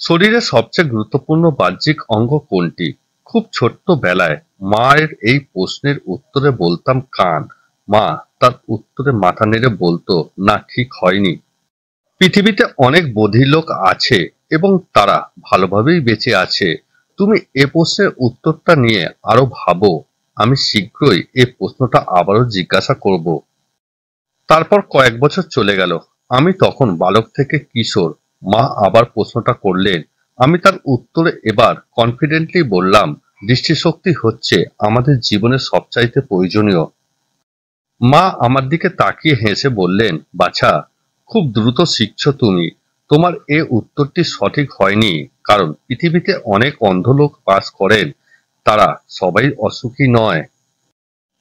শরীরের সবচেয়ে গুরুত্বপূর্ণ বাহ্যিক অঙ্গ কোনটি? খুব ছোট্টবেলায় মায়ের এই প্রশ্নের উত্তরে বলতাম কান। মা তার উত্তরে মাথা নেড়ে বলতো, না ঠিক হয়নি। পৃথিবীতে অনেক বধির লোক আছে এবং তারা ভালোভাবেই বেঁচে আছে। তুমি এ প্রশ্নের উত্তরটা নিয়ে আরো ভাবো। আমি শীঘ্রই এ প্রশ্নটা আবারও জিজ্ঞাসা করব। তারপর কয়েক বছর চলে গেল। আমি তখন বালক থেকে কিশোর। মা আবার প্রশ্নটা করলেন। আমি তার উত্তরে এবার কনফিডেন্টলি বললাম, দৃষ্টিশক্তি হচ্ছে আমাদের জীবনের সবচাইতে প্রয়োজনীয়। মা আমার দিকে তাকিয়ে হেসে বললেন, বাছা, খুব দ্রুত শিখছ তুমি। তোমার এ উত্তরটি সঠিক হয়নি, কারণ পৃথিবীতে অনেক অন্ধ লোক বাস করেন। তারা সবাই অসুখী নয়।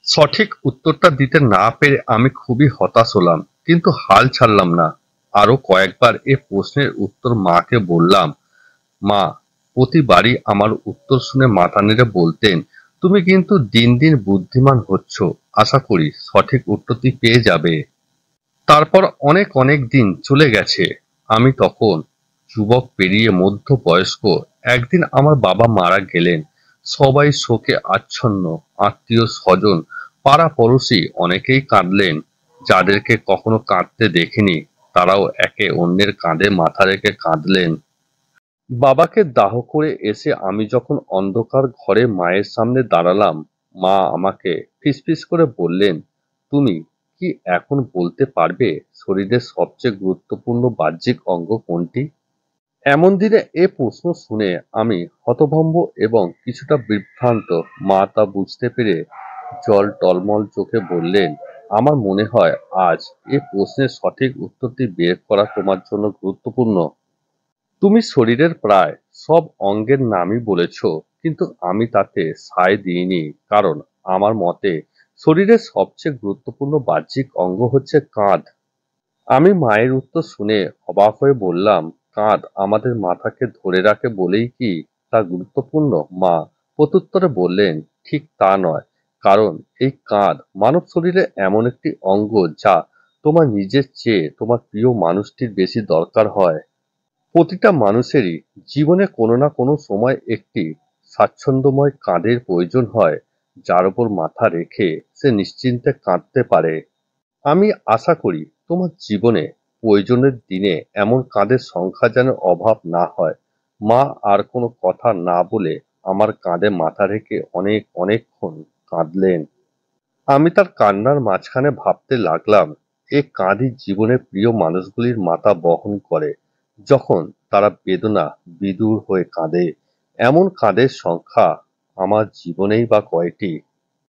সঠিক উত্তরটা দিতে না পেরে আমি খুবই হতাশ হলাম, কিন্তু হাল ছাড়লাম না। আরো কয়েকবার এ প্রশ্নের উত্তর মাকে বললাম। মা প্রতিবারই আমার উত্তর শুনে মাথা নেড়ে বলতেন, তুমি কিন্তু দিন দিন বুদ্ধিমান হচ্ছ। আশা করি সঠিক উত্তরটি পেয়ে যাবে। তারপর অনেক অনেক দিন চলে গেছে। আমি তখন যুবক পেরিয়ে মধ্য বয়স্ক। একদিন আমার বাবা মারা গেলেন। সবাই শোকে আচ্ছন্ন। আত্মীয় স্বজন, পাড়া পড়শি অনেকেই কাঁদলেন। যাদেরকে কখনো কাঁদতে দেখিনি তারাও একে অন্যের কাঁধে মাথা রেখে কাঁদলেন। বাবাকে দাহ করে এসে আমি যখন অন্ধকার ঘরে মায়ের সামনে দাঁড়ালাম, মা আমাকে ফিসফিস করে বললেন, তুমি কি এখন বলতে পারবে শরীরের সবচেয়ে গুরুত্বপূর্ণ বাহ্যিক অঙ্গ কোনটি? এমন দিনে এ প্রশ্ন শুনে আমি হতভম্ব এবং কিছুটা বিভ্রান্ত। মা তা বুঝতে পেরে জল টলমল চোখে বললেন, আমার মনে হয় আজ এ প্রশ্নের সঠিক উত্তরটি বের করা তোমার জন্য গুরুত্বপূর্ণ। তুমি শরীরের প্রায় সব অঙ্গের নামই বলেছ, কিন্তু আমি তাতে সায় দিইনি, কারণ আমার মতে শরীরের সবচেয়ে গুরুত্বপূর্ণ বাহ্যিক অঙ্গ হচ্ছে কাঁধ। আমি মায়ের উত্তর শুনে অবাক হয়ে বললাম, কাঁধ আমাদের মাথাকে ধরে রাখে বলেই কি তা গুরুত্বপূর্ণ? মা প্রত্যুত্তরে বললেন, ঠিক তা নয়। কারণ এই কাঁধ মানব শরীরে এমন একটি অঙ্গ যা তোমার নিজের চেয়ে তোমার প্রিয় মানুষটির বেশি দরকার হয়। প্রতিটা মানুষেরই জীবনে কোনো না কোনো সময় একটি স্বাচ্ছন্দ্যময় কাঁধের প্রয়োজন হয়, যার উপর মাথা রেখে সে নিশ্চিন্তে কাঁদতে পারে। আমি আশা করি তোমার জীবনে প্রয়োজনের দিনে এমন কাঁধের সংখ্যা যেন অভাব না হয়। মা আর কোনো কথা না বলে আমার কাঁধে মাথা রেখে অনেক অনেকক্ষণ কাঁদলেন। আমি তার কান্নার মাঝখানে ভাবতে লাগলাম, এ কাঁধই জীবনের প্রিয় মানুষগুলির মাথা বহন করে যখন তারা বেদনা বিদূর হয়ে কাঁদে। এমন কাঁধের সংখ্যা আমার জীবনেই বা কয়টি?